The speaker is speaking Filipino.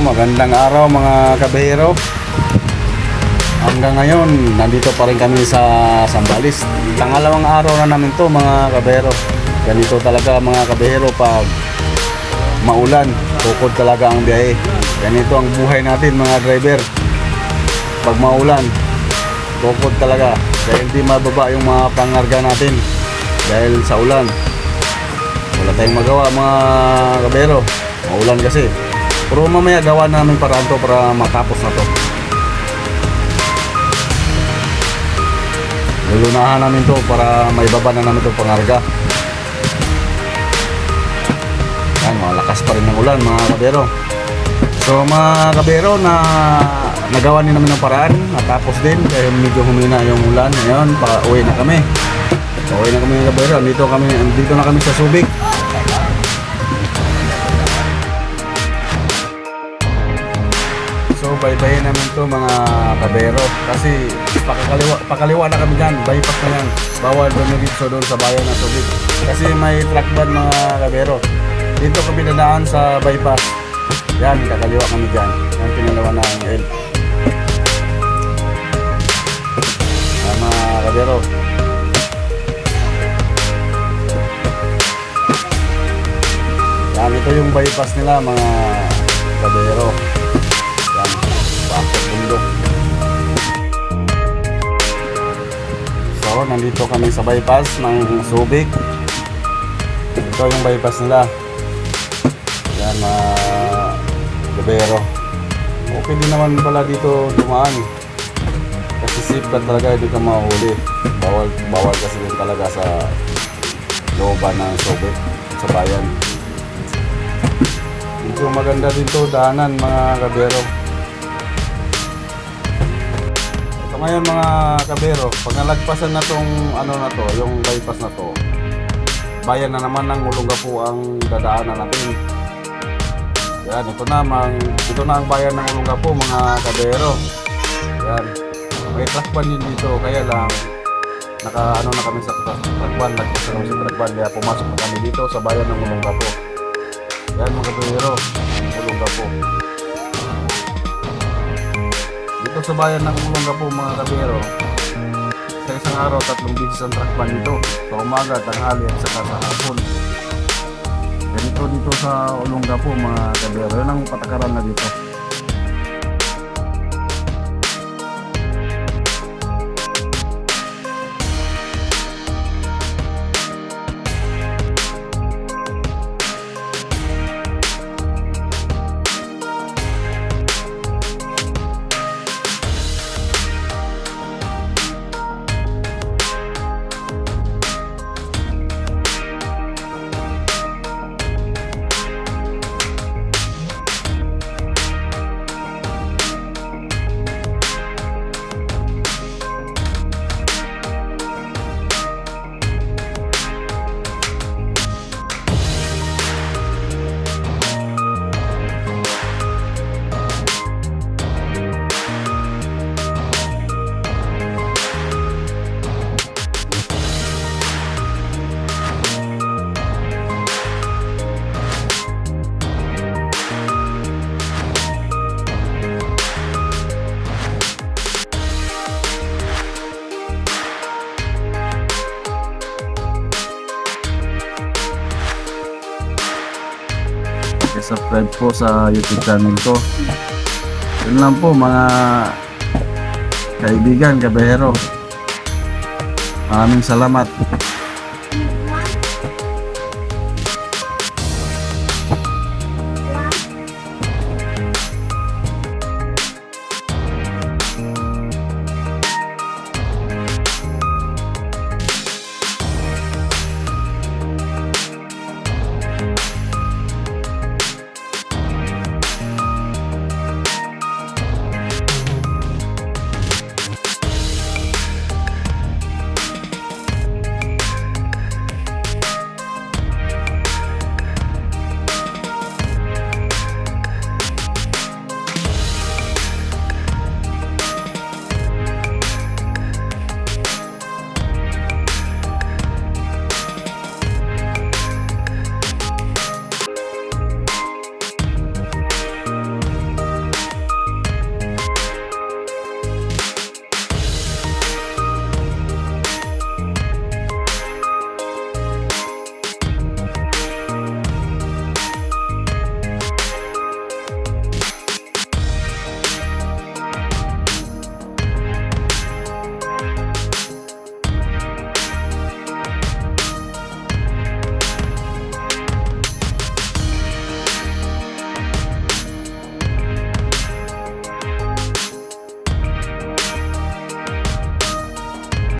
magandang araw mga kabahero. Hanggang ngayon, nandito pa rin kami sa Zambales. Pangalawang araw na namin to mga kabahero. Ganito talaga mga kabahero pag maulan, tukod talaga ang biyahe. Ganito ang buhay natin mga driver. Pag maulan, tukod talaga. Dahil di mababa yung mga pangarga natin. Dahil sa ulan. Wala tayong magawa mga kabahero. Maulan kasi. Pero mamaya gawa namin paraan to para matapos na to. Lulunahan namin to para maibaba na namin to pangarga. Yan, malakas pa rin ng ulan mga kabero. So mga kabero na nagawa din namin ng paraan, natapos din kaya medyo humina yung ulan. Ngayon, pa-uwi na kami. Uwi na kami mga kabero. Dito na kami sa Subic. So baybayin namin to mga kabero kasi pakaliwa na kami dyan, bypass na yan, bawal dumiritso doon sa bayan ng Subic kasi may truck ban mga kabero. Dito kami dadaan sa bypass yan, kakaliwa kami dyan, yan pinalawa na ang L mga kabero. Yan, ito yung bypass nila mga kabero. So, nandito kami sa bypass ng Subic. Ito yung bypass nila. Yan, mga kabero. Okay din naman pala dito dumaan. Kasi safe ka talaga, hindi ka mahuli. Bawal kasi din talaga sa looban ng Subic, sa bayan. Ito maganda dito, daanan mga kabero. Ngayon mga kabero, pag nalagpasan na tong ano na to, yung bypass na to, bayan na naman ng Olongapo ang dadaanan natin. Yan, ito na ang bayan ng Olongapo mga kabero. Yan, may truckban din dito, kaya lang naka na kami sa truckban, nagpas na kami sa truckban, kaya pumasok na kami dito sa bayan ng Olongapo. Yan mga kabero, Olongapo. Dito sa bayan ng Olongapo mga kabero, sa isang araw 3 beses ang truckban dito, sa umaga, tanghali at saka sa hapon. Ganito dito sa Olongapo mga kabero, yun ang patakaran na dito. Subscribe po sa YouTube channel ko. Yun lang po mga kaibigan, kabahero. Maraming salamat.